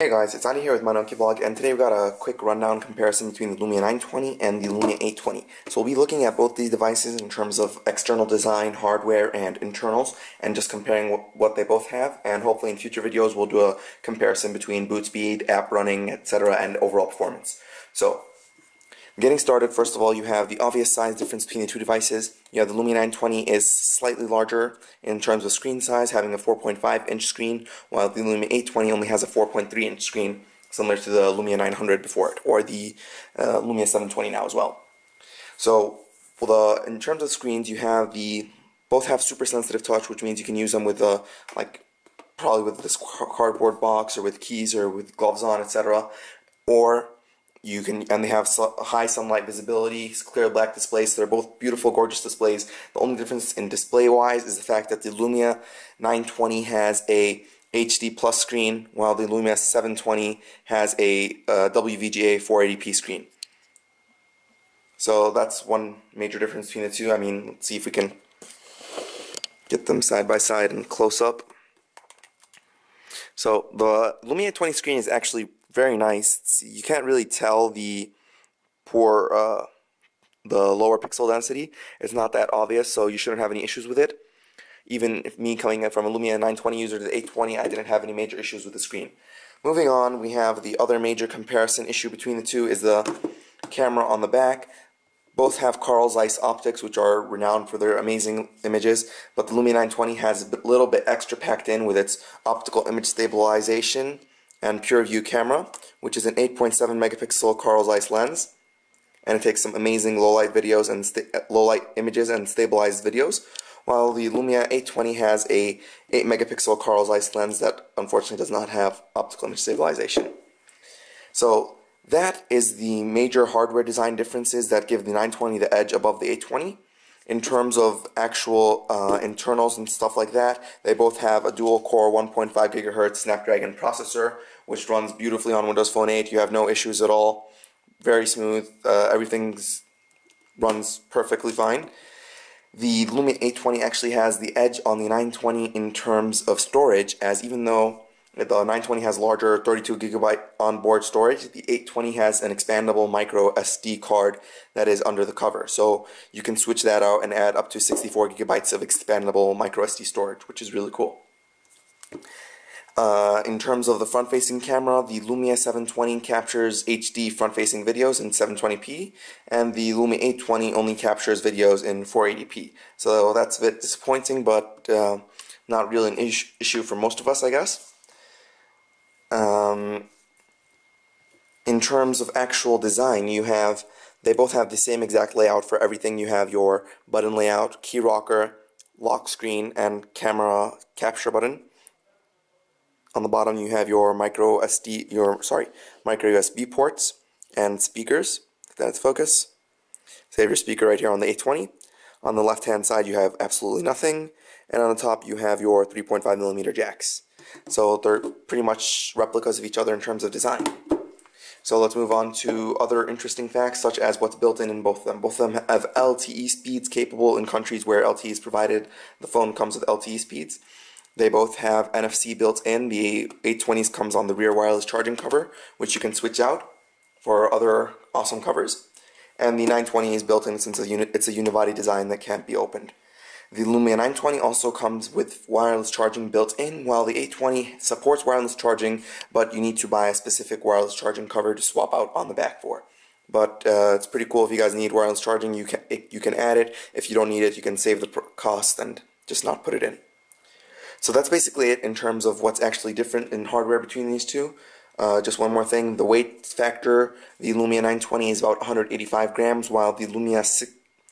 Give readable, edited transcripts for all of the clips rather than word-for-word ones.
Hey guys, it's Adi here with my Monkey Blog, and today we've got a quick rundown comparison between the Lumia 920 and the Lumia 820. So we'll be looking at both these devices in terms of external design, hardware, and internals, and just comparing what they both have, and hopefully in future videos we'll do a comparison between boot speed, app running, etc., and overall performance. So, getting started, first of all, you have the obvious size difference between the two devices. You have the Lumia 920 is slightly larger in terms of screen size, having a 4.5-inch screen, while the Lumia 820 only has a 4.3-inch screen, similar to the Lumia 900 before it, or the Lumia 720 now as well. So, in terms of screens, you have both have super sensitive touch, which means you can use them with probably with this cardboard box, or with keys, or with gloves on, etc. Or and they have high sunlight visibility, clear black displays, so they're both beautiful, gorgeous displays. The only difference in display-wise is the fact that the Lumia 920 has a HD Plus screen, while the Lumia 720 has a WVGA 480p screen. So that's one major difference between the two. I mean, let's see if we can get them side by side and close up. So the Lumia 820 screen is actually very nice. You can't really tell the lower pixel density. It's not that obvious, so you shouldn't have any issues with it. Even if me coming in from a Lumia 920 user to the 820, I didn't have any major issues with the screen. Moving on, we have the other major comparison issue between the two is the camera on the back. Both have Carl Zeiss optics, which are renowned for their amazing images, but the Lumia 920 has a little bit extra packed in with its optical image stabilization and pure view camera, which is an 8.7 megapixel Carl Zeiss lens, and it takes some amazing low light videos and low light images and stabilized videos, while the Lumia 820 has a 8 megapixel Carl Zeiss lens that unfortunately does not have optical image stabilization. So that is the major hardware design differences that give the 920 the edge above the 820. In terms of actual internals and stuff like that, they both have a dual-core 1.5 GHz Snapdragon processor, which runs beautifully on Windows Phone 8. You have no issues at all. Very smooth. Everything runs perfectly fine. The Lumia 820 actually has the edge on the 920 in terms of storage, as even though the 920 has larger 32GB onboard storage, the 820 has an expandable micro SD card that is under the cover. So you can switch that out and add up to 64GB of expandable micro SD storage, which is really cool. In terms of the front-facing camera, the Lumia 720 captures HD front-facing videos in 720p, and the Lumia 820 only captures videos in 480p. So that's a bit disappointing, but not really an issue for most of us, I guess. In terms of actual design, they both have the same exact layout for everything. You have your button layout, key rocker, lock screen, and camera capture button. On the bottom you have your micro USB ports and speakers. That's focus. Save your speaker right here on the 820. On the left hand side you have absolutely nothing, and on the top you have your 3.5mm jacks. So they're pretty much replicas of each other in terms of design. So let's move on to other interesting facts, such as what's built in both of them. Both of them have LTE speeds capable in countries where LTE is provided. The phone comes with LTE speeds. They both have NFC built in. The 820s comes on the rear wireless charging cover, which you can switch out for other awesome covers. And the 920 is built in since it's a unibody design that can't be opened. The Lumia 920 also comes with wireless charging built in, while the 820 supports wireless charging, but you need to buy a specific wireless charging cover to swap out on the back for. But it's pretty cool. If you guys need wireless charging, you can add it. If you don't need it, you can save the cost and just not put it in. So that's basically it in terms of what's actually different in hardware between these two. Just one more thing, the weight factor, the Lumia 920 is about 185 grams, while the Lumia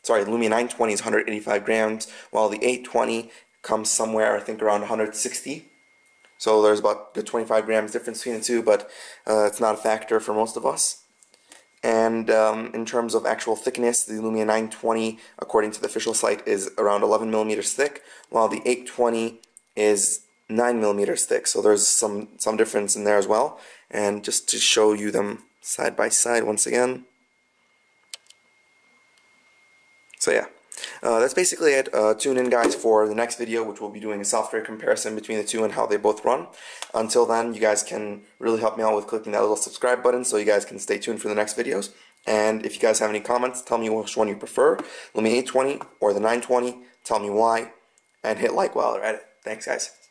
920 is 185 grams, while the 820 comes somewhere, I think, around 160. So there's about a 25 grams difference between the two, but it's not a factor for most of us. And in terms of actual thickness, the Lumia 920, according to the official site, is around 11 millimeters thick, while the 820 is 9 millimeters thick. So there's some difference in there as well. And just to show you them side by side once again. So yeah, That's basically it. Tune in, guys, for the next video, which we'll be doing a software comparison between the two and how they both run. Until then, you guys can really help me out with clicking that little subscribe button so you guys can stay tuned for the next videos. And if you guys have any comments, tell me which one you prefer, Lumia 820 or the 920. Tell me why, and hit like while you're at it. Thanks, guys.